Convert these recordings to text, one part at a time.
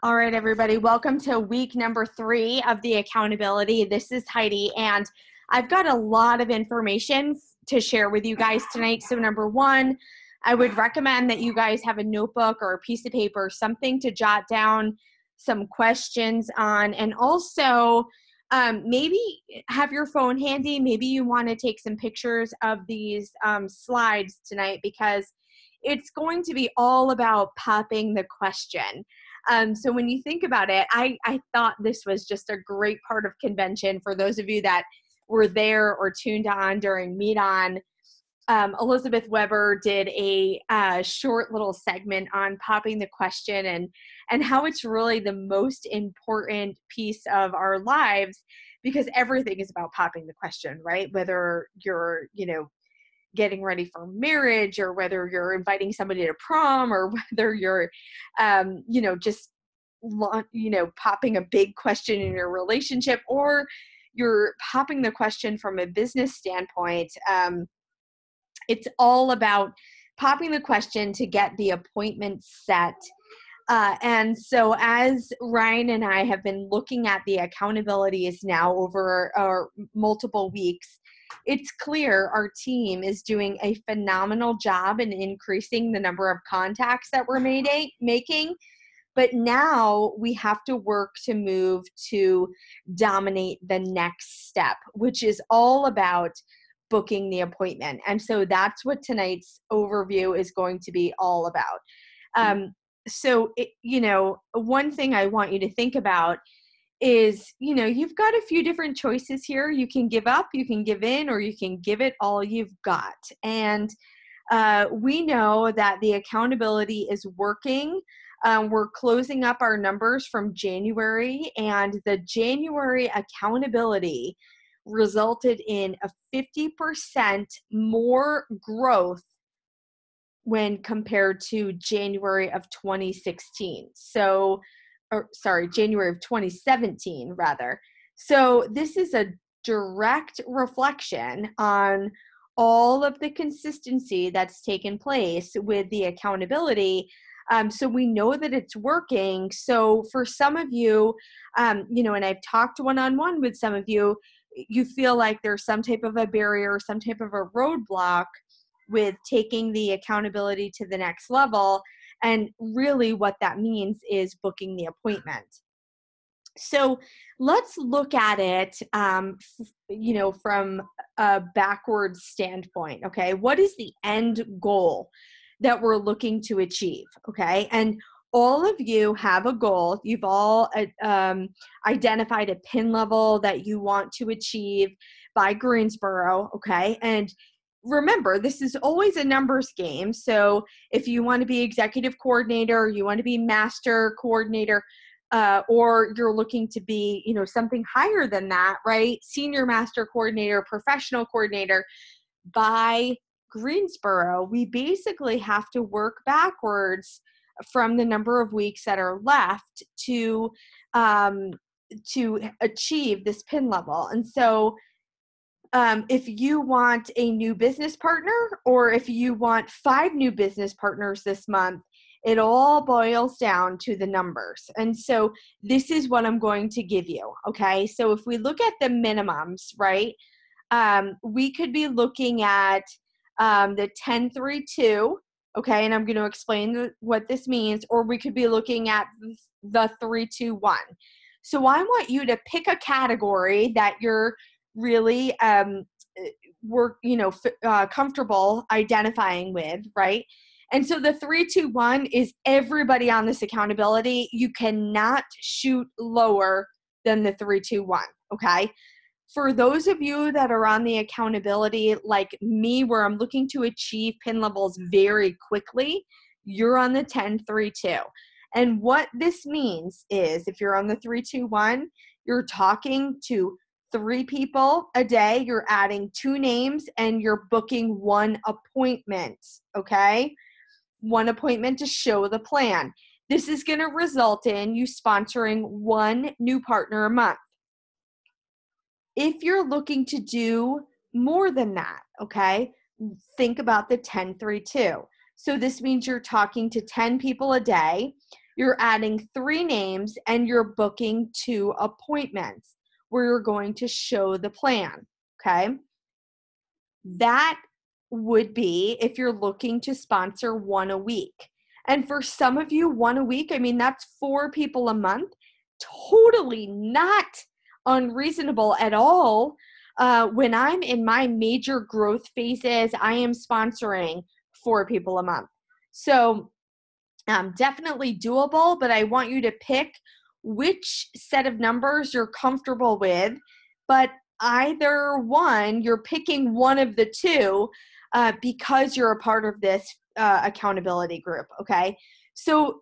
All right, everybody, welcome to week number 3 of the accountability. This is Heidi, and I've got a lot of information to share with you guys tonight. So number one, I would recommend that you guys have a notebook or a piece of paper, something to jot down some questions on, and also maybe have your phone handy. Maybe you want to take some pictures of these slides tonight, because it's going to be all about popping the question. So when you think about it, I thought this was just a great part of convention. For those of you that were there or tuned on during Meet On, Elizabeth Weber did a short little segment on popping the question and how it's really the most important piece of our lives, because everything is about popping the question, right? Whether you're, getting ready for marriage, or whether you're inviting somebody to prom, or whether you're, just, popping a big question in your relationship, or you're popping the question from a business standpoint. It's all about popping the question to get the appointment set. And so as Ryan and I have been looking at the accountabilities now over multiple weeks, it's clear our team is doing a phenomenal job in increasing the number of contacts that we're making. But now we have to work to move to dominate the next step, which is all about booking the appointment. And so that's what tonight's overview is going to be all about. One thing I want you to think about is, you've got a few different choices here. You can give up, you can give in, or you can give it all you've got. And we know that the accountability is working. We're closing up our numbers from January, and the January accountability resulted in a 50% more growth when compared to January of 2016. January of 2017, rather. So this is a direct reflection on all of the consistency that's taken place with the accountability. So we know that it's working. So for some of you, and I've talked one-on-one with some of you, you feel like there's some type of a barrier, some type of a roadblock with taking the accountability to the next level. And really what that means is booking the appointment. So let's look at it, from a backwards standpoint. Okay. What is the end goal that we're looking to achieve? Okay. And all of you have a goal. You've all identified a pin level that you want to achieve by Greensboro. Okay. And remember, this is always a numbers game. So if you want to be executive coordinator, you want to be master coordinator, or you're looking to be, something higher than that, right? Senior master coordinator, professional coordinator, by Greensboro, we basically have to work backwards from the number of weeks that are left to achieve this pin level. And so if you want a new business partner, or if you want 5 new business partners this month, it all boils down to the numbers. And so this is what I'm going to give you. Okay. So if we look at the minimums, right, we could be looking at the 10-3-2. Okay. And I'm going to explain what this means, or we could be looking at the 3-2-1. So I want you to pick a category that you're really comfortable identifying with, right? And so the 3-2-1 is everybody on this accountability. You cannot shoot lower than the 3-2-1. Okay. For those of you that are on the accountability like me, where I'm looking to achieve pin levels very quickly, you're on the 10-3-2. And what this means is, if you're on the 3-2-1, you're talking to 3 people a day, you're adding 2 names, and you're booking 1 appointment. Okay. 1 appointment to show the plan. This is going to result in you sponsoring 1 new partner a month. If you're looking to do more than that, okay, think about the 10-3-2. So this means you're talking to 10 people a day. you're adding 3 names, and you're booking 2 appointments where you're going to show the plan, okay? That would be if you're looking to sponsor 1 a week. And for some of you, 1 a week, I mean, that's 4 people a month. Totally not unreasonable at all. When I'm in my major growth phases, I am sponsoring 4 people a month. So definitely doable, but I want you to pick which set of numbers you're comfortable with. But either one, you're picking one of the 2 because you're a part of this accountability group, okay? So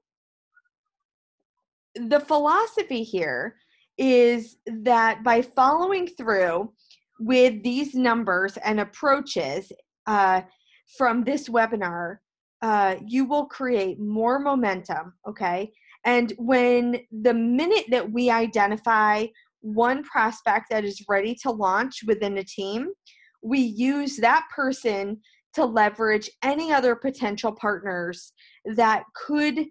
the philosophy here is that by following through with these numbers and approaches from this webinar, you will create more momentum, okay? And when the minute that we identify one prospect that is ready to launch within a team, we use that person to leverage any other potential partners that could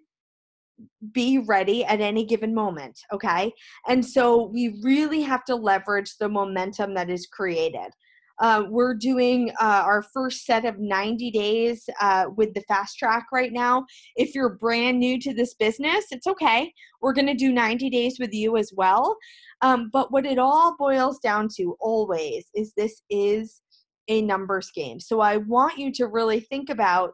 be ready at any given moment, okay? And so we really have to leverage the momentum that is created. We're doing our first set of 90 days with the Fast Track right now. If you're brand new to this business, it's okay. We're going to do 90 days with you as well. But what it all boils down to always is this is a numbers game. So I want you to really think about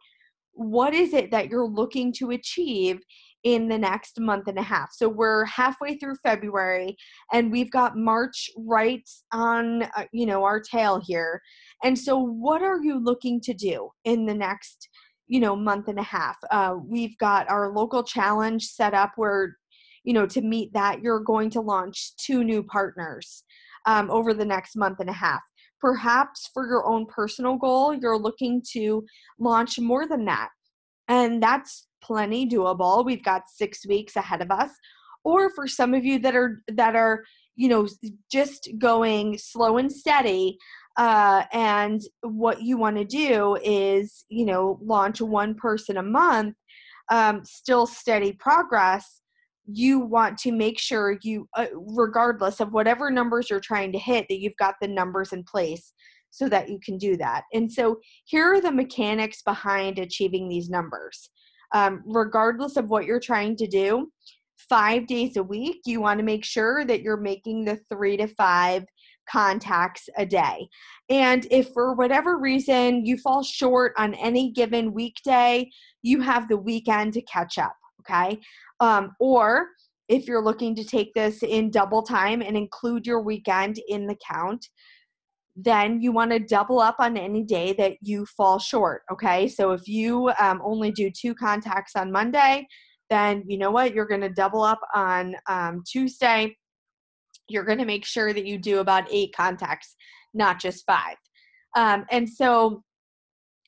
what is it that you're looking to achieve in the next month and a half. So we're halfway through February and we've got March right on, our tail here. And so what are you looking to do in the next, month and a half? We've got our local challenge set up where, to meet that, you're going to launch 2 new partners over the next month and a half. Perhaps for your own personal goal, you're looking to launch more than that. And that's plenty doable. We've got 6 weeks ahead of us. Or for some of you that are just going slow and steady, and what you want to do is, launch 1 person a month, still steady progress. You want to make sure you, regardless of whatever numbers you're trying to hit, that you've got the numbers in place so that you can do that. And so here are the mechanics behind achieving these numbers. Regardless of what you're trying to do, 5 days a week, you want to make sure that you're making the 3 to 5 contacts a day. And if for whatever reason you fall short on any given weekday, you have the weekend to catch up, okay? Or if you're looking to take this in double time and include your weekend in the count, then you want to double up on any day that you fall short, okay? So if you only do 2 contacts on Monday, then you know what? You're going to double up on Tuesday. You're going to make sure that you do about 8 contacts, not just 5. And so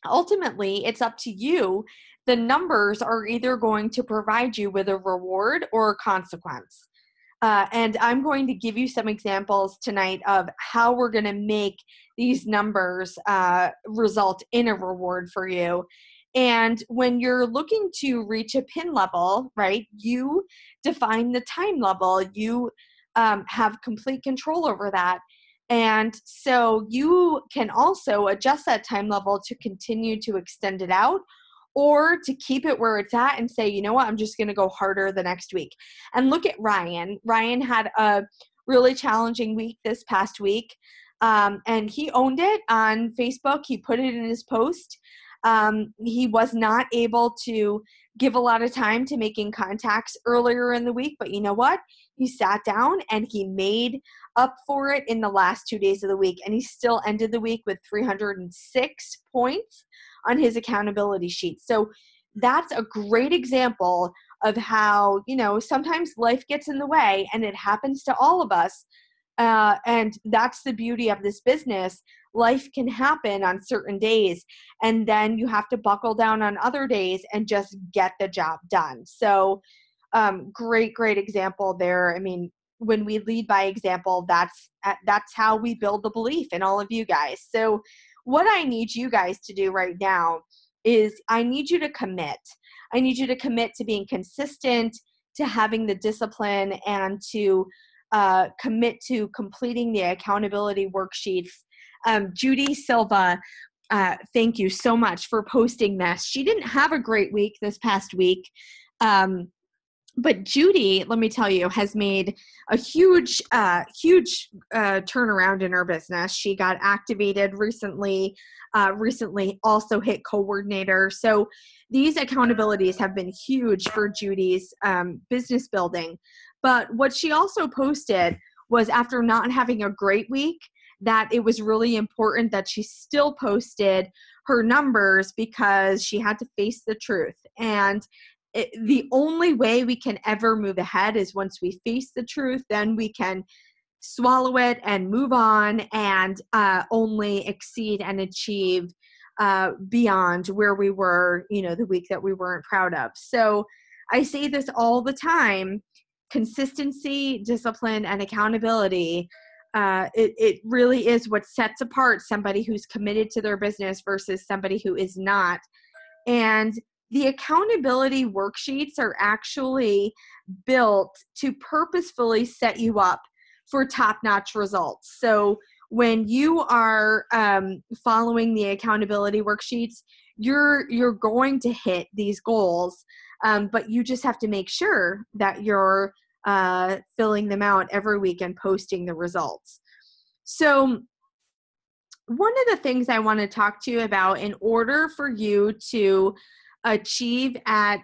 ultimately, it's up to you. The numbers are either going to provide you with a reward or a consequence. And I'm going to give you some examples tonight of how we're going to make these numbers result in a reward for you. And when you're looking to reach a PIN level, right, you define the time level. You have complete control over that. And so you can also adjust that time level to continue to extend it out, or to keep it where it's at and say, you know what, I'm just going to go harder the next week. And look at Ryan. Ryan had a really challenging week this past week, and he owned it on Facebook. He put it in his post. He was not able to give a lot of time to making contacts earlier in the week, but you know what? He sat down and he made up for it in the last 2 days of the week, and he still ended the week with 306 points on his accountability sheet. So that's a great example of how, sometimes life gets in the way, and it happens to all of us. And that's the beauty of this business. Life can happen on certain days, and then you have to buckle down on other days and just get the job done. So great example there. I mean, when we lead by example, that's how we build the belief in all of you guys. So what I need you guys to do right now is I need you to commit. I need you to commit to being consistent to having the discipline and to commit to completing the accountability worksheets. Judy Silva, thank you so much for posting this. She didn't have a great week this past week. But Judy, let me tell you, has made a huge turnaround in her business. She got activated recently, also hit coordinator. So these accountabilities have been huge for Judy's business building. But what she also posted was, after not having a great week, that it was really important that she still posted her numbers because she had to face the truth. And the only way we can ever move ahead is once we face the truth. Then we can swallow it and move on and only exceed and achieve beyond where we were, the week that we weren't proud of. So I say this all the time: consistency, discipline, and accountability. It really is what sets apart somebody who's committed to their business versus somebody who is not. And the accountability worksheets are actually built to purposefully set you up for top-notch results. So when you are following the accountability worksheets, you're going to hit these goals, but you just have to make sure that you're filling them out every week and posting the results. So one of the things I want to talk to you about, in order for you to achieve at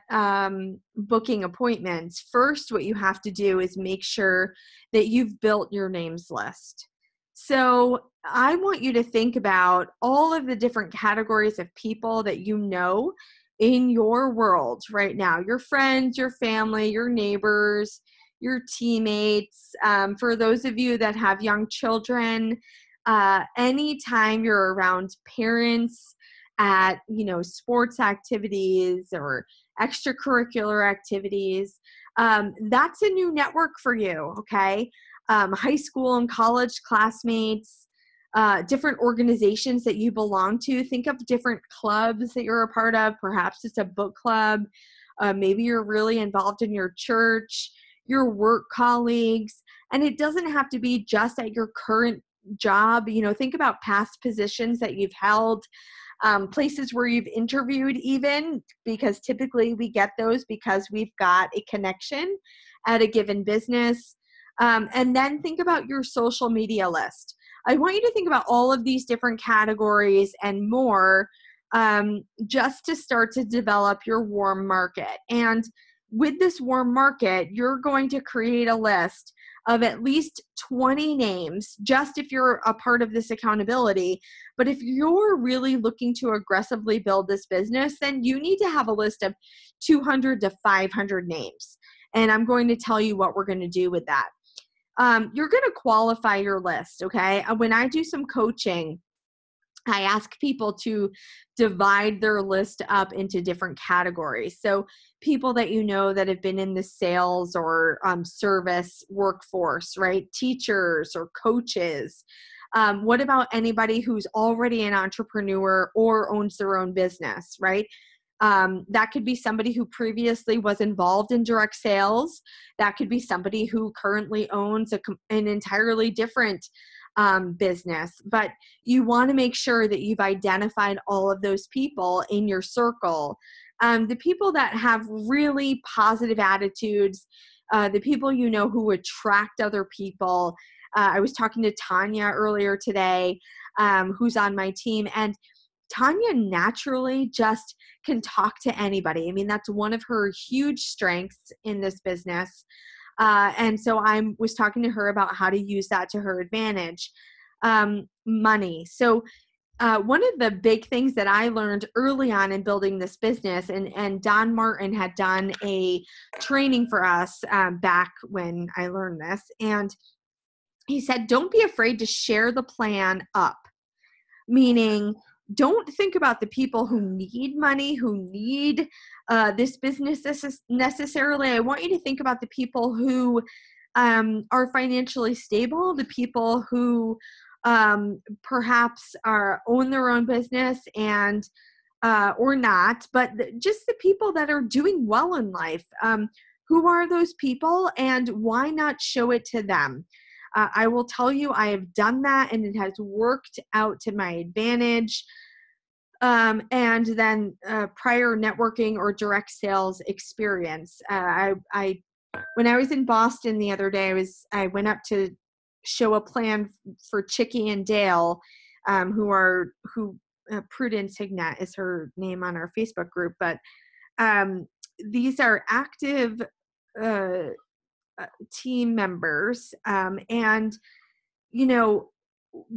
booking appointments, first, what you have to do is make sure that you've built your names list. So I want you to think about all of the different categories of people that you know in your world right now: your friends, your family, your neighbors, your teammates. For those of you that have young children, anytime you're around parents at, sports activities or extracurricular activities, that's a new network for you, okay? High school and college classmates, different organizations that you belong to. Think of different clubs that you're a part of. Perhaps it's a book club. Maybe you're really involved in your church, your work colleagues, and it doesn't have to be just at your current job. Think about past positions that you've held, places where you've interviewed even, because typically we get those because we've got a connection at a given business. And then think about your social media list. I want you to think about all of these different categories and more, just to start to develop your warm market. And with this warm market, you're going to create a list of at least 20 names, just if you're a part of this accountability. But if you're really looking to aggressively build this business, then you need to have a list of 200 to 500 names. And I'm going to tell you what we're going to do with that. You're going to qualify your list, okay? When I do some coaching, I ask people to divide their list up into different categories. So people that that have been in the sales or service workforce, right? Teachers or coaches. What about anybody who's already an entrepreneur or owns their own business, right? That could be somebody who previously was involved in direct sales. That could be somebody who currently owns an entirely different business. But you want to make sure that you've identified all of those people in your circle. The people that have really positive attitudes, the people who attract other people. I was talking to Tanya earlier today, who's on my team, and Tanya naturally just can talk to anybody. I mean, that's one of her huge strengths in this business. And so I was talking to her about how to use that to her advantage. Money. So one of the big things that I learned early on in building this business, and Don Martin had done a training for us back when I learned this, and he said, don't be afraid to share the plan up, meaning don't think about the people who need money, who need this business necessarily. I want you to think about the people who are financially stable, the people who perhaps own their own business and or not, but just the people that are doing well in life, who are those people and why not show it to them? I will tell you, I have done that and it has worked out to my advantage. And then prior networking or direct sales experience. When I was in Boston the other day, I went up to show a plan for Chicky and Dale, Prudence Hignett is her name on our Facebook group, but these are active team members, and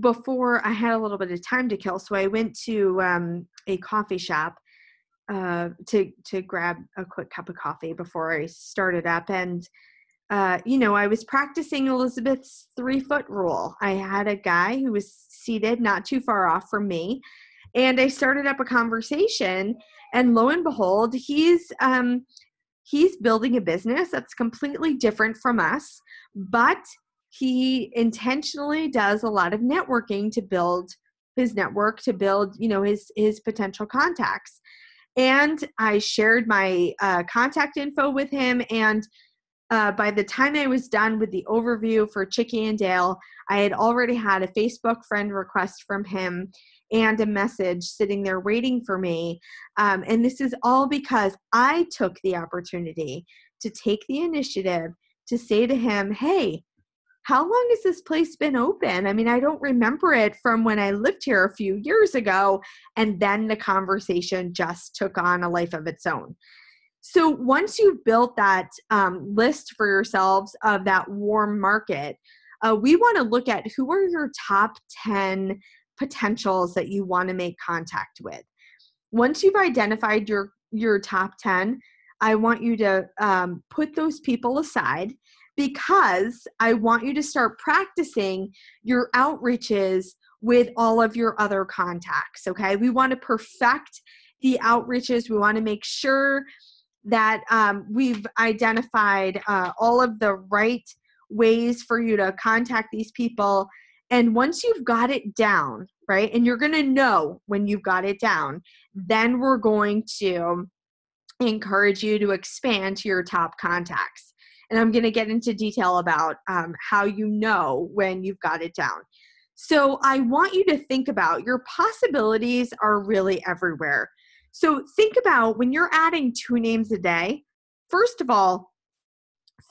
before I had a little bit of time to kill, so I went to a coffee shop to grab a quick cup of coffee before I started up. And, I was practicing Elizabeth's 3-foot rule. I had a guy who was seated not too far off from me, and I started up a conversation, and lo and behold, he's building a business that's completely different from us, but he intentionally does a lot of networking to build his network, to build, his potential contacts. And I shared my contact info with him. And by the time I was done with the overview for Chicky and Dale, I had already had a Facebook friend request from him and a message sitting there waiting for me. And this is all because I took the opportunity to take the initiative to say to him, hey, how long has this place been open? I mean, I don't remember it from when I lived here a few years ago. And then the conversation just took on a life of its own. So once you've built that list for yourselves of that warm market, we want to look at who are your top 10 potentials that you want to make contact with. Once you've identified your top 10, I want you to put those people aside, because I want you to start practicing your outreaches with all of your other contacts, okay? We want to perfect the outreaches. We want to make sure that we've identified all of the right ways for you to contact these people. And once you've got it down, right, and you're going to know when you've got it down, then we're going to encourage you to expand to your top contacts. And I'm going to get into detail about how you know when you've got it down. So I want you to think about your possibilities are really everywhere. So think about when you're adding 2 names a day. First of all,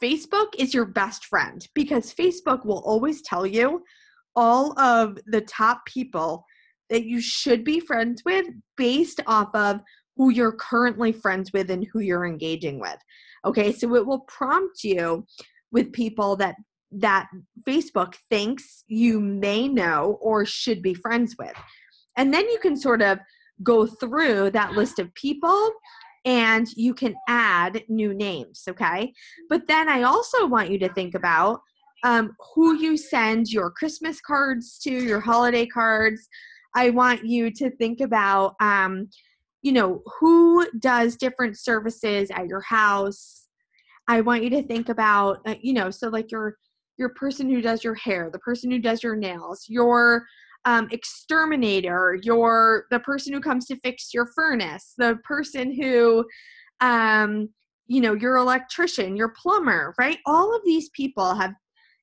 Facebook is your best friend, because Facebook will always tell you all of the top people that you should be friends with based off of who you're currently friends with and who you're engaging with. Okay, so it will prompt you with people that Facebook thinks you may know or should be friends with. And then you can sort of go through that list of people and you can add new names, okay? But then I also want you to think about who you send your Christmas cards to, your holiday cards. I want you to think about who does different services at your house. I want you to think about, so like your person who does your hair, the person who does your nails, your exterminator, the person who comes to fix your furnace, the person who, your electrician, your plumber, right? All of these people have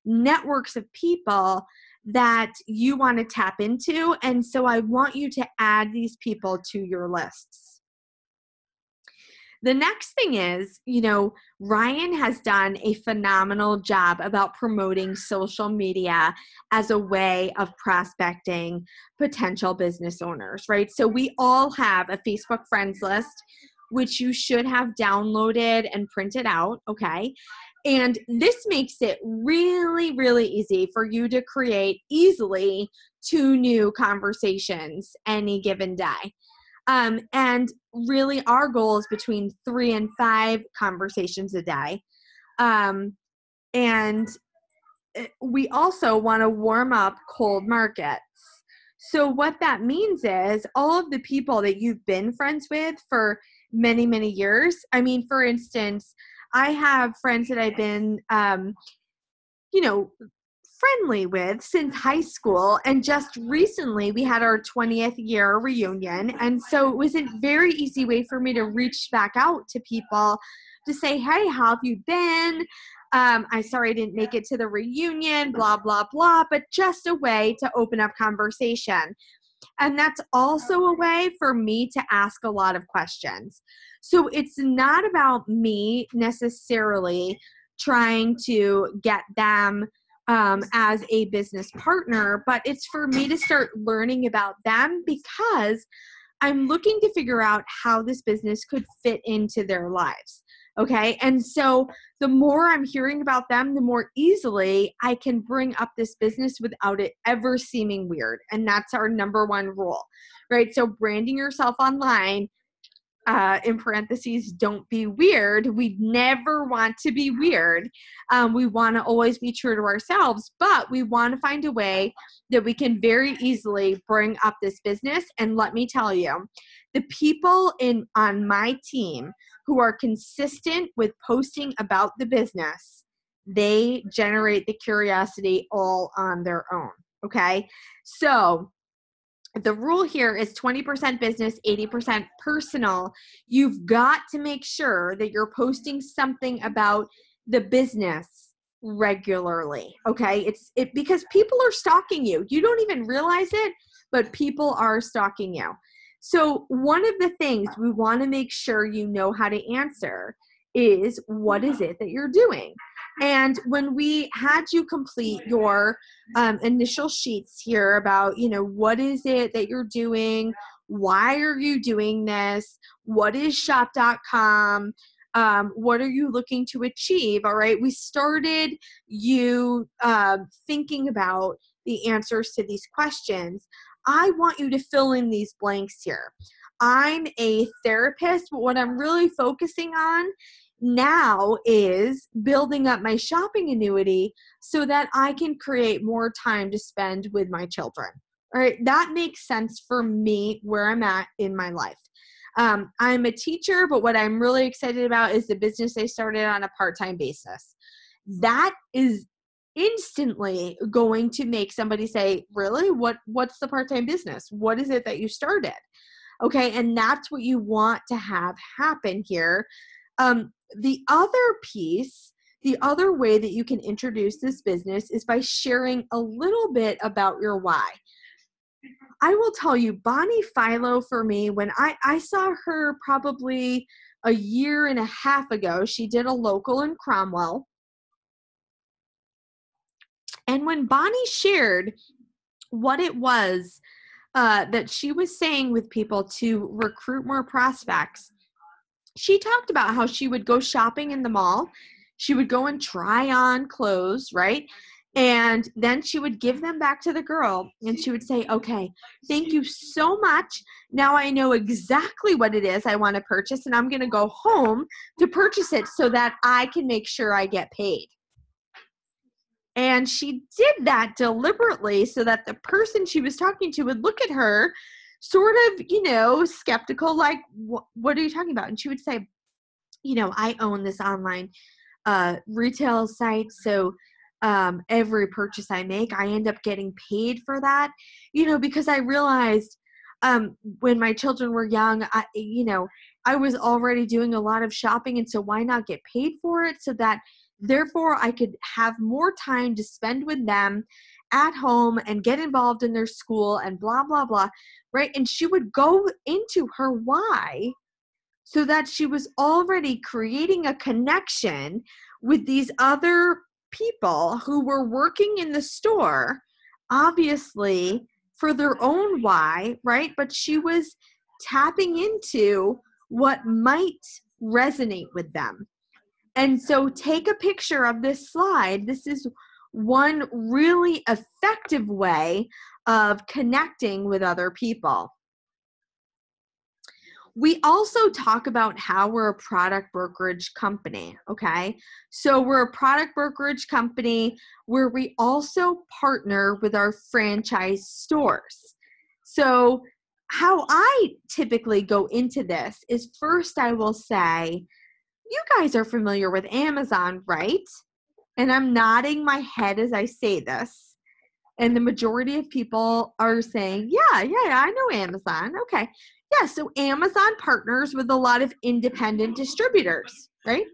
networks of people that you want to tap into. And so I want you to add these people to your lists. The next thing is, Ryan has done a phenomenal job about promoting social media as a way of prospecting potential business owners, right? So we all have a Facebook friends list, which you should have downloaded and printed out, okay? And this makes it really, really easy for you to create easily 2 new conversations any given day. And really our goal is between 3 and 5 conversations a day. And we also want to warm up cold markets. So what that means is all of the people that you've been friends with for many, many years. I mean, for instance, I have friends that I've been, friendly with since high school. And just recently we had our 20th year reunion. And so it was a very easy way for me to reach back out to people to say, hey, how have you been? I'm sorry I didn't make it to the reunion, blah, blah, blah, but just a way to open up conversation. And that's also a way for me to ask a lot of questions. So it's not about me necessarily trying to get them as a business partner, but it's for me to start learning about them because I'm looking to figure out how this business could fit into their lives. Okay. And so the more I'm hearing about them, the more easily I can bring up this business without it ever seeming weird. And that's our number one rule, right? So branding yourself online, in parentheses, don't be weird. We never want to be weird. We want to always be true to ourselves, but we want to find a way that we can very easily bring up this business. And let me tell you, the people on my team who are consistent with posting about the business, they generate the curiosity all on their own. Okay. So the rule here is 20% business, 80% personal. You've got to make sure that you're posting something about the business regularly. Okay. Because people are stalking you. You don't even realize it, but people are stalking you. So one of the things we want to make sure you know how to answer is, what is it that you're doing? And when we had you complete your initial sheets here about, what is it that you're doing? Why are you doing this? What is shop.com? What are you looking to achieve? All right. We started you thinking about the answers to these questions. I want you to fill in these blanks here. I'm a therapist, but what I'm really focusing on now is building up my shopping annuity so that I can create more time to spend with my children. All right. That makes sense for me where I'm at in my life. I'm a teacher, but what I'm really excited about is the business I started on a part-time basis. That is instantly going to make somebody say, really? What's the part-time business? What is it that you started? Okay. And that's what you want to have happen here. The other piece, the other way that you can introduce this business is by sharing a little bit about your why. I will tell you, Bonnie Philo, for me, when I saw her probably a year and a half ago, she did a local in Cromwell. And when Bonnie shared what it was that she was saying with people to recruit more prospects, she talked about how she would go shopping in the mall. She would go and try on clothes, right? And then she would give them back to the girl and she would say, okay, thank you so much. Now I know exactly what it is I want to purchase, and I'm going to go home to purchase it so that I can make sure I get paid. And she did that deliberately so that the person she was talking to would look at her sort of, skeptical, like, what are you talking about? And she would say, I own this online retail site. So every purchase I make, I end up getting paid for that, because I realized when my children were young, I was already doing a lot of shopping. And so why not get paid for it so that therefore I could have more time to spend with them at home and get involved in their school and blah, blah, blah. Right. And she would go into her why so that she was already creating a connection with these other people who were working in the store, obviously for their own why, right? But she was tapping into what might resonate with them. And so take a picture of this slide. This is one really effective way of connecting with other people. We also talk about how we're a product brokerage company, okay? So we're a product brokerage company where we also partner with our franchise stores. So how I typically go into this is, first I will say, you guys are familiar with Amazon, right? And I'm nodding my head as I say this. And the majority of people are saying, yeah, I know Amazon. Okay. Yeah, so Amazon partners with a lot of independent distributors, right?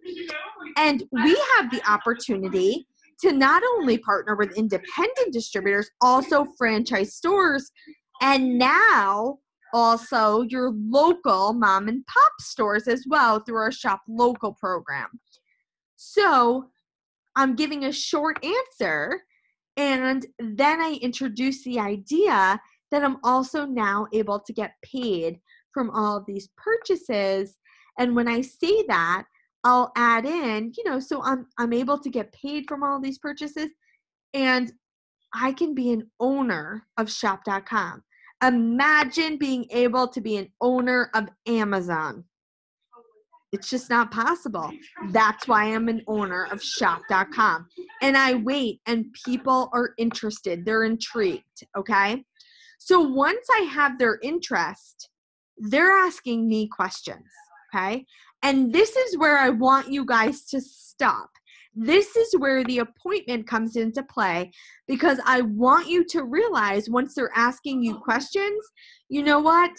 And we have the opportunity to not only partner with independent distributors, also franchise stores, and now also your local mom and pop stores as well through our Shop Local program. So I'm giving a short answer, and then I introduce the idea that I'm also now able to get paid from all of these purchases. And when I say that, I'll add in, so I'm able to get paid from all these purchases, and I can be an owner of shop.com. Imagine being able to be an owner of Amazon. It's just not possible. That's why I'm an owner of shop.com. And I wait, and people are interested. They're intrigued, okay? So once I have their interest, they're asking me questions, okay? And this is where I want you guys to stop. This is where the appointment comes into play, because I want you to realize once they're asking you questions, you know what?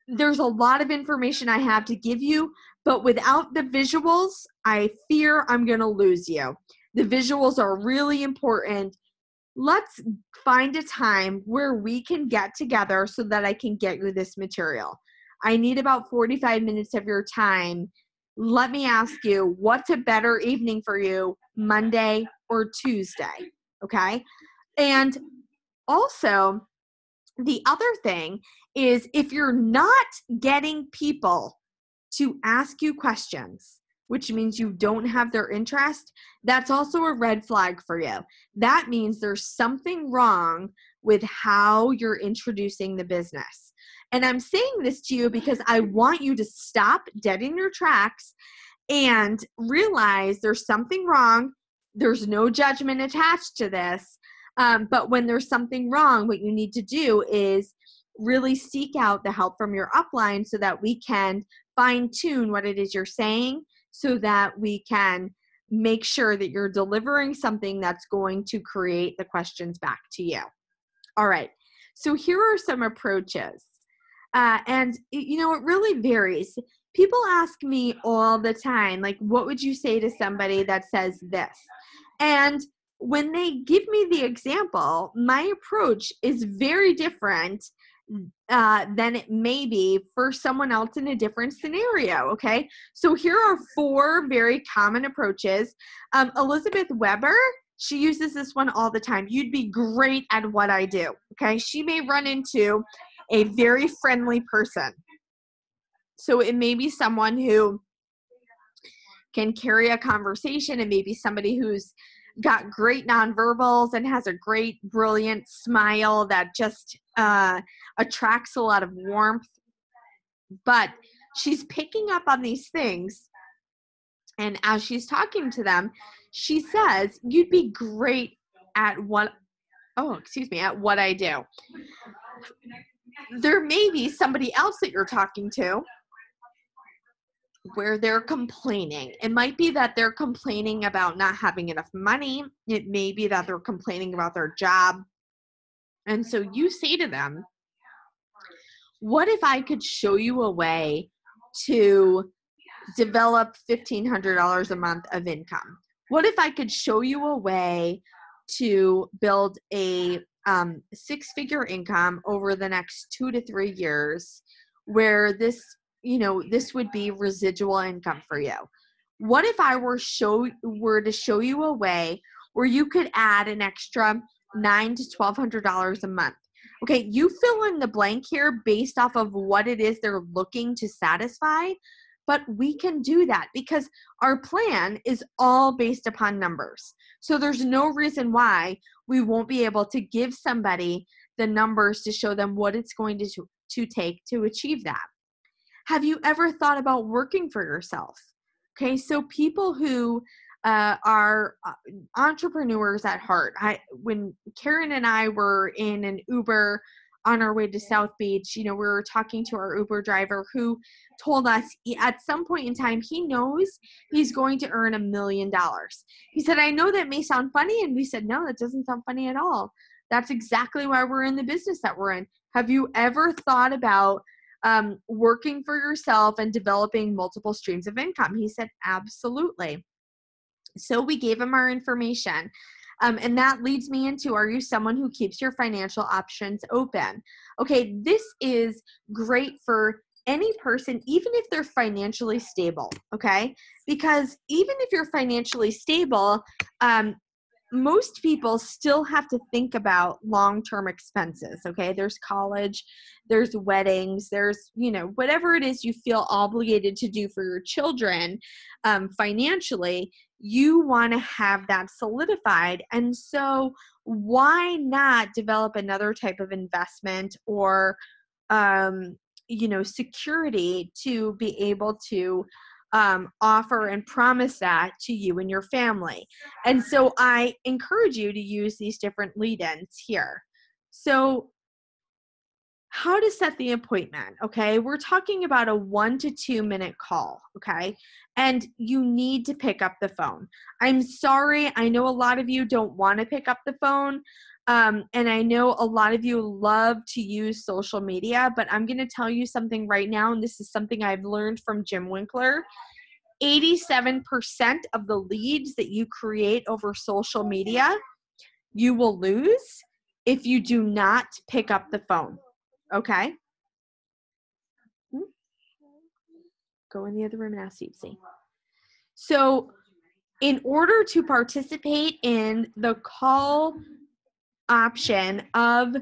There's a lot of information I have to give you, but without the visuals, I fear I'm going to lose you. The visuals are really important. Let's find a time where we can get together so that I can get you this material. I need about 45 minutes of your time. Let me ask you, what's a better evening for you, Monday or Tuesday? Okay? And also, the other thing is, if you're not getting people to ask you questions, which means you don't have their interest, that's also a red flag for you. That means there's something wrong with how you're introducing the business. And I'm saying this to you because I want you to stop dead in your tracks and realize there's something wrong. There's no judgment attached to this. But when there's something wrong, what you need to do is really seek out the help from your upline so that we can fine-tune what it is you're saying, so that we can make sure that you're delivering something that's going to create the questions back to you. All right. So here are some approaches. And it really varies. People ask me all the time, like, what would you say to somebody that says this? And when they give me the example, my approach is very different than it may be for someone else in a different scenario, okay? So here are 4 very common approaches. Elizabeth Weber, she uses this one all the time. You'd be great at what I do, okay? She may run into a very friendly person. So it may be someone who can carry a conversation, and maybe somebody who's got great nonverbals and has a great, brilliant smile that just attracts a lot of warmth. But she's picking up on these things, and as she's talking to them, she says, you'd be great at what I do. There may be somebody else that you're talking to where they're complaining. It might be that they're complaining about not having enough money. It may be that they're complaining about their job. And so you say to them, what if I could show you a way to develop $1,500 a month of income? What if I could show you a way to build a 6-figure income over the next 2 to 3 years, where this would be residual income for you? What if I were to show you a way where you could add an extra $900 to $1,200 a month? Okay, you fill in the blank here based off of what it is they're looking to satisfy, but we can do that because our plan is all based upon numbers. So there's no reason why we won't be able to give somebody the numbers to show them what it's going to take to achieve that. Have you ever thought about working for yourself? Okay, so people who are entrepreneurs at heart. When Karen and I were in an Uber on our way to South Beach, we were talking to our Uber driver who told us at some point in time, he knows he's going to earn $1 million. He said, I know that may sound funny. And we said, no, that doesn't sound funny at all. That's exactly why we're in the business that we're in. Have you ever thought about working for yourself and developing multiple streams of income? He said, absolutely. So we gave him our information. And that leads me into, are you someone who keeps your financial options open? Okay, this is great for any person, even if they're financially stable, okay? Because even if you're financially stable, most people still have to think about long-term expenses, okay? There's college, there's weddings, there's, whatever it is you feel obligated to do for your children financially, you want to have that solidified. And so why not develop another type of investment or, security to be able to offer and promise that to you and your family? And so I encourage you to use these different lead-ins here. So how to set the appointment, okay? We're talking about a 1 to 2 minute call, okay? And you need to pick up the phone. I'm sorry, I know a lot of you don't want to pick up the phone. And I know a lot of you love to use social media, but I'm going to tell you something right now, and this is something I've learned from Jim Winkler. 87% of the leads that you create over social media, you will lose if you do not pick up the phone, okay? Go in the other room and ask Steve. So in order to participate in the call option of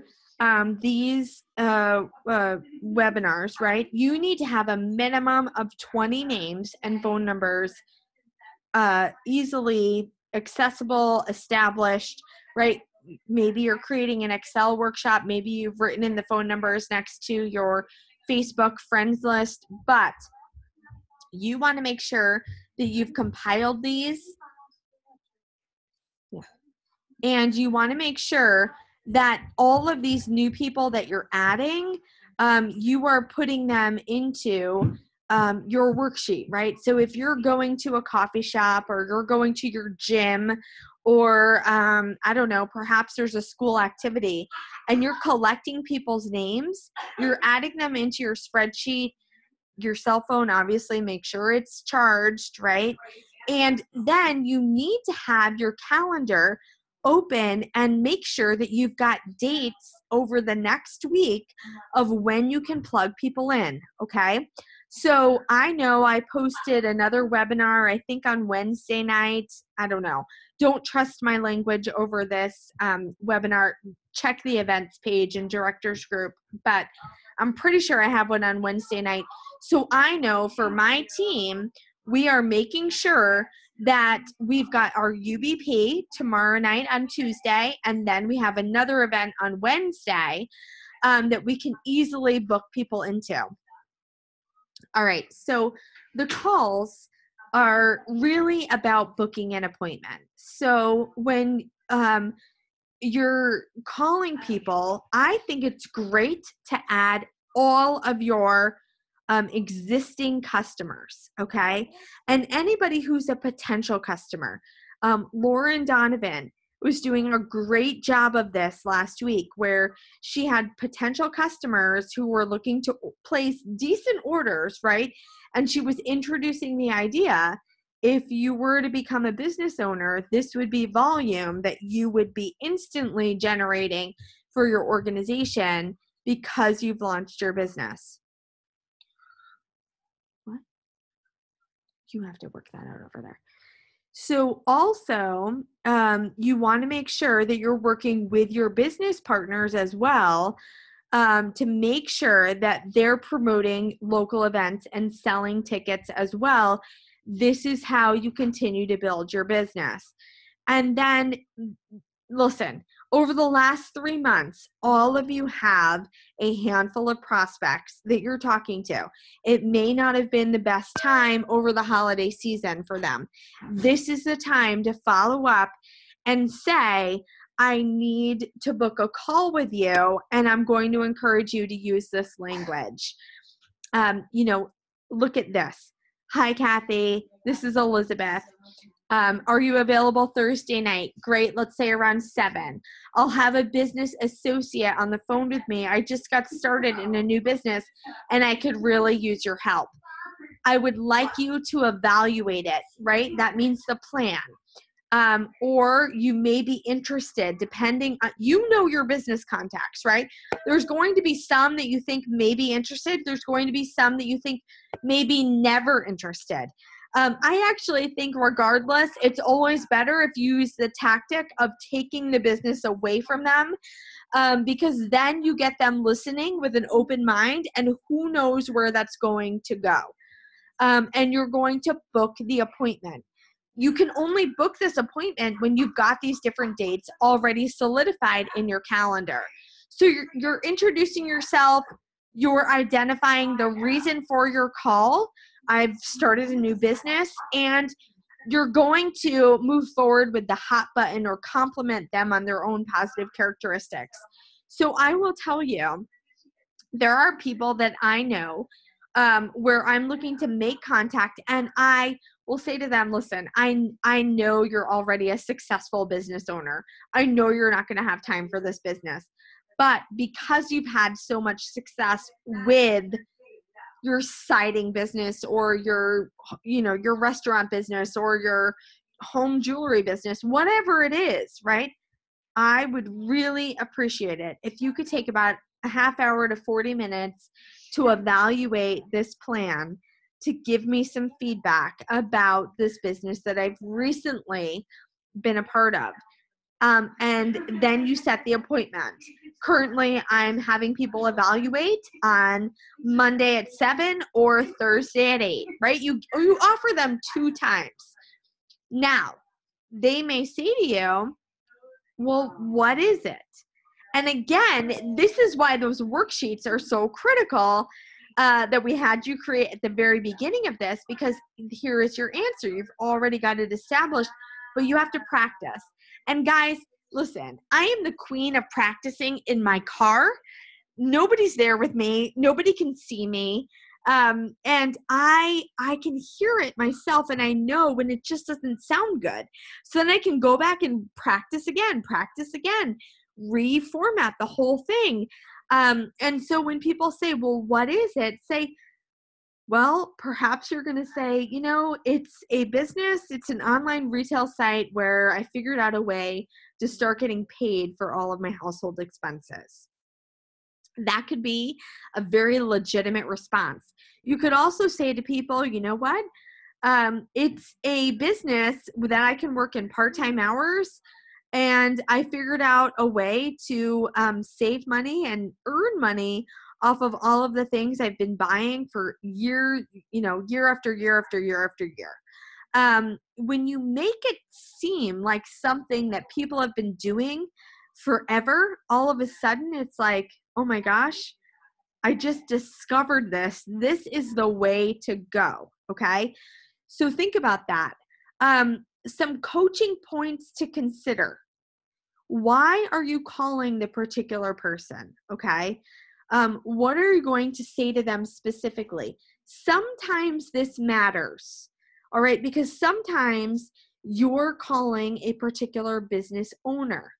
these webinars, right, you need to have a minimum of 20 names and phone numbers easily accessible, established, right? Maybe you're creating an Excel workshop. Maybe you've written in the phone numbers next to your Facebook friends list, but you want to make sure that you've compiled these. Yeah. And you want to make sure that all of these new people that you're adding, you are putting them into your worksheet, right? So if you're going to a coffee shop or you're going to your gym or I don't know, perhaps there's a school activity and you're collecting people's names, you're adding them into your spreadsheet, your cell phone, obviously make sure it's charged, right? And then you need to have your calendar open and make sure that you've got dates over the next week of when you can plug people in, okay? So I know I posted another webinar, I think on Wednesday night. I don't know. Don't trust my language over this webinar. Check the events page and directors group, but I'm pretty sure I have one on Wednesday night. So I know for my team, we are making sure that we've got our UBP tomorrow night on Tuesday, and then we have another event on Wednesday that we can easily book people into. All right, so the calls are really about booking an appointment. So when you're calling people, I think it's great to add all of your existing customers, okay? And anybody who's a potential customer. Lauren Donovan was doing a great job of this last week where she had potential customers who were looking to place decent orders, right? And she was introducing the idea, if you were to become a business owner, this would be volume that you would be instantly generating for your organization because you've launched your business. What? You have to work that out over there. So also, you want to make sure that you're working with your business partners as well to make sure that they're promoting local events and selling tickets as well. This is how you continue to build your business. And then, listen, over the last 3 months, all of you have a handful of prospects that you're talking to. It may not have been the best time over the holiday season for them. This is the time to follow up and say, I need to book a call with you, and I'm going to encourage you to use this language. Look at this. Hi, Kathy. This is Elizabeth. Are you available Thursday night? Great. Let's say around 7. I'll have a business associate on the phone with me. I just got started in a new business and I could really use your help. I would like you to evaluate it, right? That means the plan. Or you may be interested, depending on, your business contacts, right? There's going to be some that you think may be interested. There's going to be some that you think may be never interested. I actually think regardless, it's always better if you use the tactic of taking the business away from them, because then you get them listening with an open mind, and who knows where that's going to go. And you're going to book the appointment. You can only book this appointment when you've got these different dates already solidified in your calendar. So you're introducing yourself, you're identifying the reason for your call. I've started a new business, and you're going to move forward with the hot button or compliment them on their own positive characteristics. So I will tell you, there are people that I know where I'm looking to make contact, and I will say to them, listen, I know you're already a successful business owner. I know you're not going to have time for this business, but because you've had so much success with your siding business or your restaurant business or your home jewelry business, whatever it is, right? I would really appreciate it if you could take about a half hour to 40 minutes to evaluate this plan, to give me some feedback about this business that I've recently been a part of. And then you set the appointment. Currently, I'm having people evaluate on Monday at 7 or Thursday at 8, right? You offer them 2 times. Now, they may say to you, well, what is it? And again, this is why those worksheets are so critical that we had you create at the very beginning of this, because here is your answer. You've already got it established, but you have to practice. And guys, listen, I am the queen of practicing in my car. Nobody's there with me. Nobody can see me. And I can hear it myself, and I know when it just doesn't sound good. So then I can go back and practice again, reformat the whole thing. And so when people say, well, what is it? Say, well, perhaps you're going to say, it's a business. It's an online retail site where I figured out a way to start getting paid for all of my household expenses. That could be a very legitimate response. You could also say to people, you know what? It's a business that I can work in part-time hours, and I figured out a way to save money and earn money off of all of the things I've been buying for year after year after year after year. When you make it seem like something that people have been doing forever, all of a sudden it's like, oh my gosh, I just discovered this. This is the way to go. Okay. So think about that. Some coaching points to consider. Why are you calling the particular person? Okay. What are you going to say to them specifically? Sometimes this matters. All right. Because sometimes you're calling a particular business owner.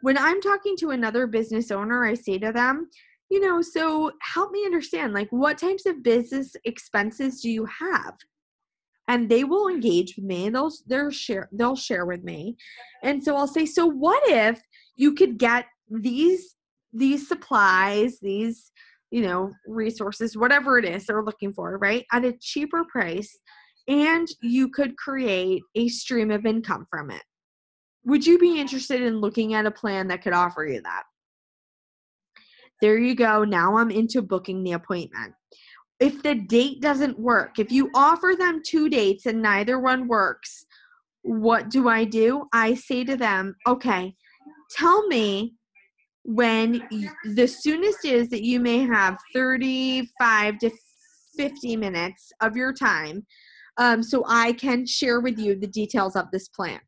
When I'm talking to another business owner, I say to them, so help me understand, like, what types of business expenses do you have? And they will engage with me, and they'll share with me. And so I'll say, so what if you could get these supplies, these, resources, whatever it is they're looking for, right, at a cheaper price, and you could create a stream of income from it. Would you be interested in looking at a plan that could offer you that? There you go. Now I'm into booking the appointment. If the date doesn't work, if you offer them 2 dates and neither one works, what do? I say to them, okay, tell me when the soonest is that you may have 35 to 50 minutes of your time, so I can share with you the details of this plan.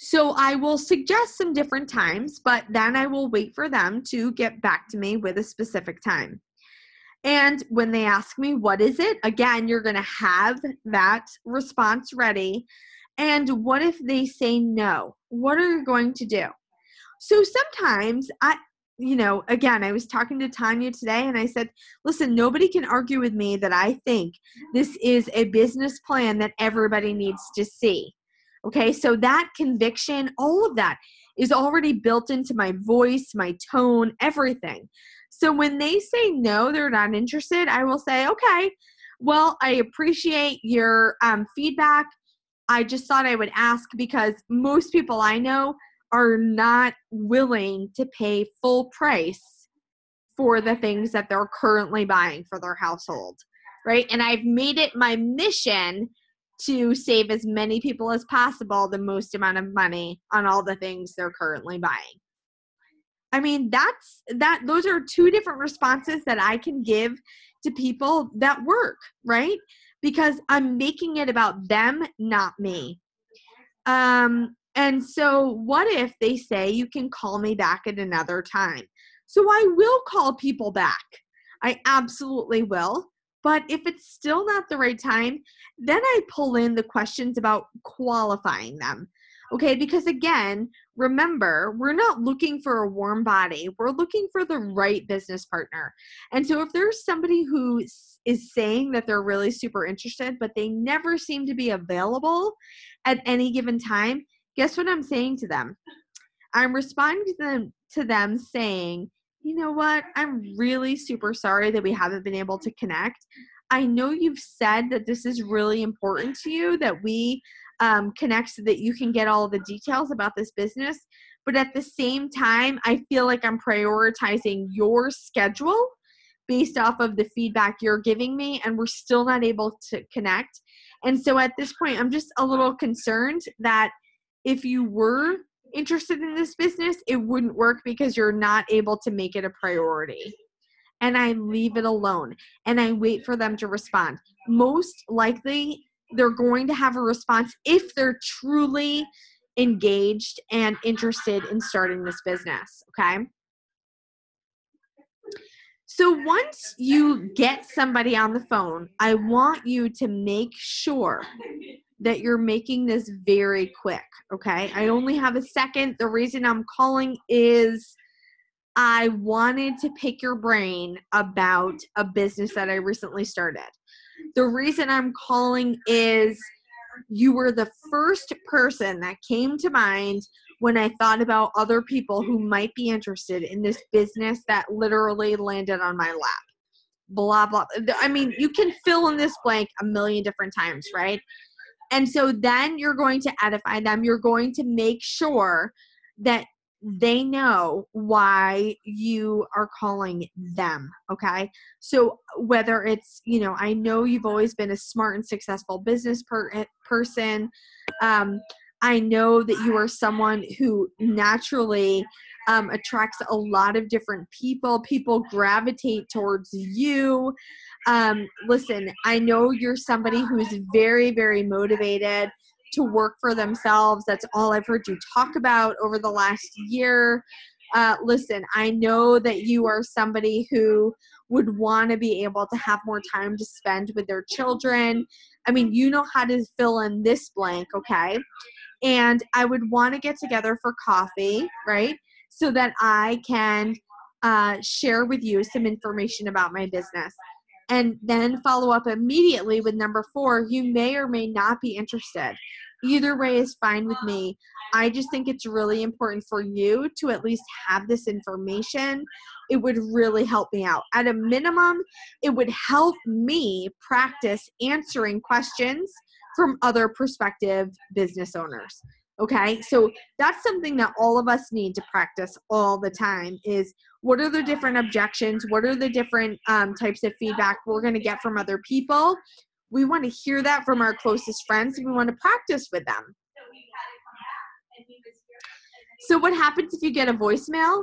So I will suggest some different times, but then I will wait for them to get back to me with a specific time. And when they ask me, what is it? Again, you're going to have that response ready. And what if they say no? What are you going to do? So sometimes again, I was talking to Tanya today and I said, listen, nobody can argue with me that I think this is a business plan that everybody needs to see. Okay, so that conviction, all of that is already built into my voice, my tone, everything. So when they say no, they're not interested, I will say, okay, well, I appreciate your feedback. I just thought I would ask because most people I know are not willing to pay full price for the things that they're currently buying for their household, right? And I've made it my mission to save as many people as possible the most amount of money on all the things they're currently buying. I mean, those are two different responses that I can give to people that work, right? Because I'm making it about them, not me. And so what if they say you can call me back at another time? So I will call people back. I absolutely will. But if it's still not the right time, then I pull in the questions about qualifying them. Okay, because again, remember, we're not looking for a warm body. We're looking for the right business partner. And so if there's somebody who is saying that they're really super interested, but they never seem to be available at any given time, guess what I'm saying to them? I'm responding to them saying, you know what? I'm really super sorry that we haven't been able to connect. I know you've said that this is really important to you, that we connect so that you can get all the details about this business. But at the same time, I feel like I'm prioritizing your schedule based off of the feedback you're giving me, and we're still not able to connect. And so at this point, I'm just a little concerned that if you were interested in this business, it wouldn't work because you're not able to make it a priority. And I leave it alone and I wait for them to respond. Most likely, they're going to have a response if they're truly engaged and interested in starting this business. Okay. So once you get somebody on the phone, I want you to make sure that you're making this very quick, okay? I only have a second. The reason I'm calling is I wanted to pick your brain about a business that I recently started. The reason I'm calling is you were the first person that came to mind when I thought about other people who might be interested in this business that literally landed on my lap. Blah, blah. I mean, you can fill in this blank a million different times, right? And so then you're going to edify them. You're going to make sure that they know why you are calling them. Okay. So whether it's, I know you've always been a smart and successful business person. I know that you are someone who naturally attracts a lot of different people. People gravitate towards you. Listen, I know you're somebody who's very, very motivated to work for themselves. That's all I've heard you talk about over the last year. Listen, I know that you are somebody who would want to be able to have more time to spend with their children. I mean, you know how to fill in this blank, okay? And I would want to get together for coffee, right? So that I can share with you some information about my business. And then follow up immediately with number 4. You may or may not be interested. Either way is fine with me. I just think it's really important for you to at least have this information. It would really help me out. At a minimum, it would help me practice answering questions from other prospective business owners. Okay, so that's something that all of us need to practice all the time is what are the different objections? What are the different types of feedback we're going to get from other people? We want to hear that from our closest friends, and we want to practice with them. So what happens if you get a voicemail?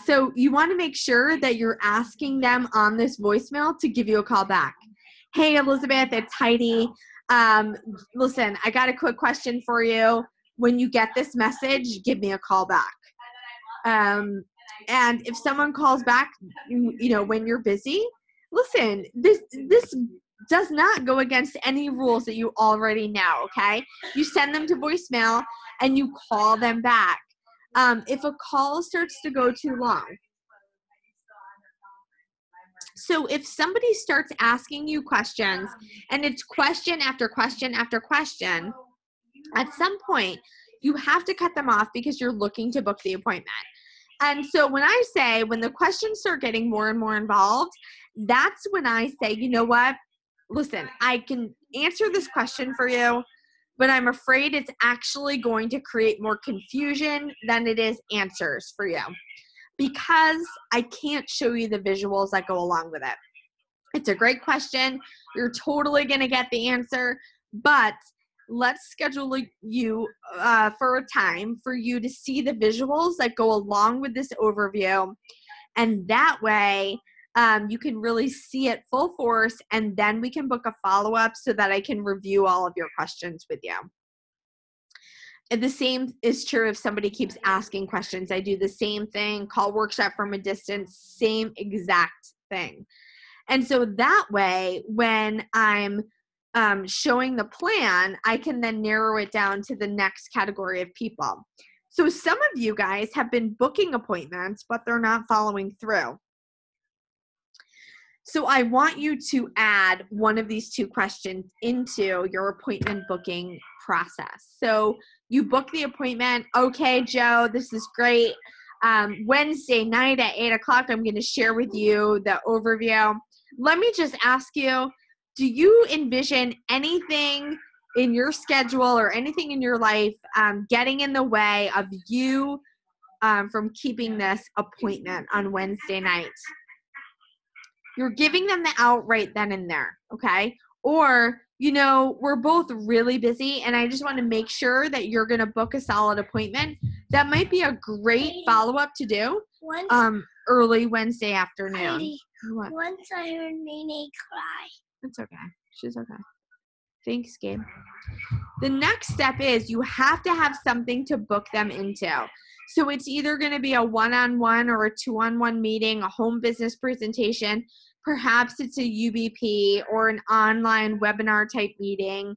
So you want to make sure that you're asking them on this voicemail to give you a call back. Hey, Elizabeth, it's Heidi. Listen, I got a quick question for you. When you get this message, give me a call back. And if someone calls back, when you're busy, listen, this does not go against any rules that you already know, okay? You send them to voicemail and you call them back. If a call starts to go too long, so if somebody starts asking you questions and it's question after question after question, at some point you have to cut them off because you're looking to book the appointment. And so when I say, when the questions start getting more and more involved, that's when I say, you know what? Listen, I can answer this question for you, but I'm afraid it's actually going to create more confusion than it is answers for you, because I can't show you the visuals that go along with it. It's a great question. You're totally going to get the answer, but let's schedule you for a time for you to see the visuals that go along with this overview. And that way you can really see it full force, and then we can book a follow-up so that I can review all of your questions with you. And the same is true if somebody keeps asking questions. I do the same thing, call workshop from a distance, same exact thing. And so that way, when I'm showing the plan, I can then narrow it down to the next category of people. So some of you guys have been booking appointments, but they're not following through. So I want you to add one of these two questions into your appointment booking process. So you book the appointment. Okay, Joe, this is great. Wednesday night at 8 o'clock, I'm going to share with you the overview. Let me just ask you, do you envision anything in your schedule or anything in your life getting in the way of you from keeping this appointment on Wednesday night? You're giving them the out right then and there, okay? Or, you know, we're both really busy and I just want to make sure that you're going to book a solid appointment. That might be a great follow-up to do early Wednesday afternoon. Heidi, once I heard Nene cry. It's okay. She's okay. Thanks, Gabe. The next step is you have to have something to book them into. So it's either going to be a one-on-one or a two-on-one meeting, a home business presentation. Perhaps it's a UBP or an online webinar type meeting.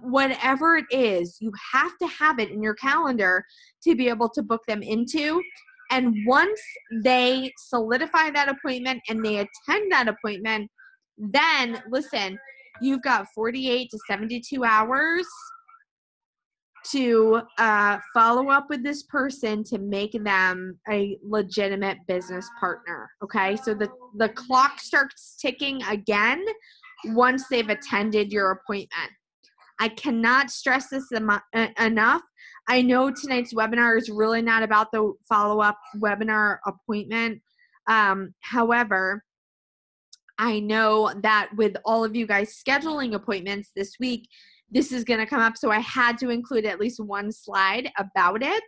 Whatever it is, you have to have it in your calendar to be able to book them into. And once they solidify that appointment and they attend that appointment, then listen, you've got 48 to 72 hours to follow up with this person to make them a legitimate business partner, okay? So the clock starts ticking again once they've attended your appointment. I cannot stress this enough. I know tonight's webinar is really not about the follow-up webinar appointment. However, I know that with all of you guys scheduling appointments this week, this is going to come up. So I had to include at least one slide about it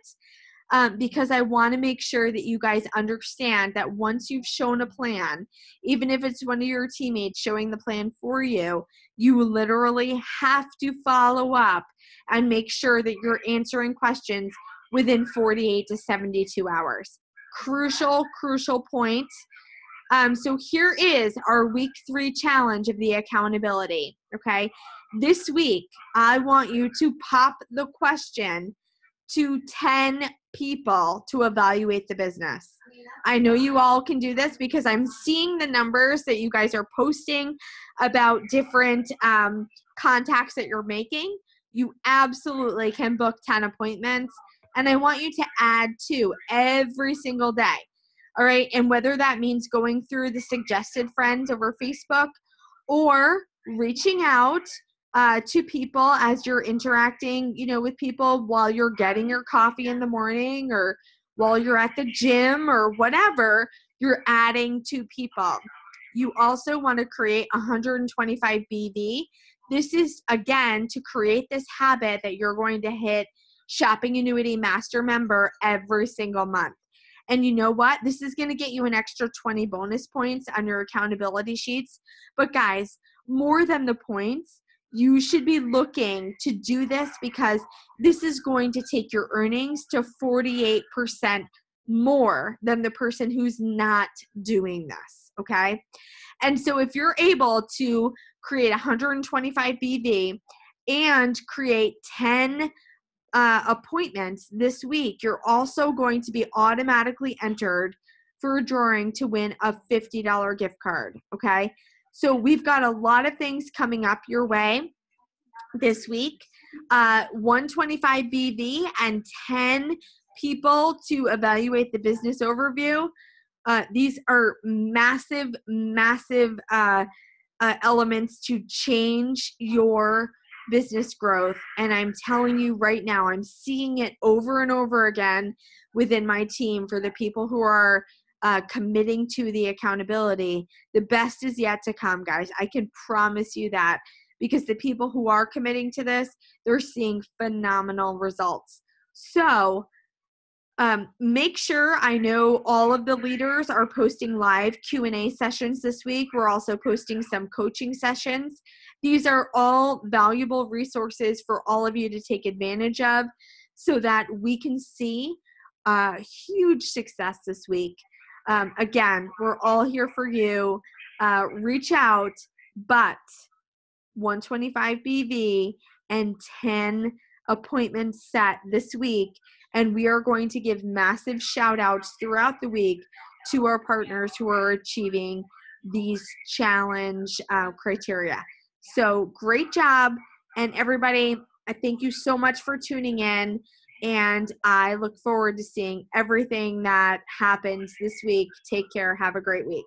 because I want to make sure that you guys understand that once you've shown a plan, even if it's one of your teammates showing the plan for you, you literally have to follow up and make sure that you're answering questions within 48 to 72 hours. Crucial, crucial point. So here is our week 3 challenge of the accountability, okay? This week, I want you to pop the question to 10 people to evaluate the business. I know you all can do this because I'm seeing the numbers that you guys are posting about different contacts that you're making. You absolutely can book 10 appointments, and I want you to add 2 every single day. All right, and whether that means going through the suggested friends over Facebook or reaching out to people as you're interacting, you know, with people while you're getting your coffee in the morning or while you're at the gym or whatever, you're adding to people. You also want to create 125 BV. This is, again, to create this habit that you're going to hit Shopping Annuity Master member every single month. And you know what? This is going to get you an extra 20 bonus points on your accountability sheets. But guys, more than the points, you should be looking to do this because this is going to take your earnings to 48% more than the person who's not doing this, okay? And so if you're able to create 125 BV and create 10 appointments this week, you're also going to be automatically entered for a drawing to win a $50 gift card, okay? So we've got a lot of things coming up your way this week. 125 BV and 10 people to evaluate the business overview. These are massive, massive elements to change your business growth. And I'm telling you right now, I'm seeing it over and over again within my team for the people who are committing to the accountability. The best is yet to come, guys. I can promise you that, because the people who are committing to this, they're seeing phenomenal results. So make sure, I know all of the leaders are posting live Q&A sessions this week. We're also posting some coaching sessions. These are all valuable resources for all of you to take advantage of so that we can see huge success this week. Again, we're all here for you. Reach out, but 125 BV and 10 appointments set this week. And we are going to give massive shout outs throughout the week to our partners who are achieving these challenge criteria. So great job. And everybody, I thank you so much for tuning in. And I look forward to seeing everything that happens this week. Take care. Have a great week.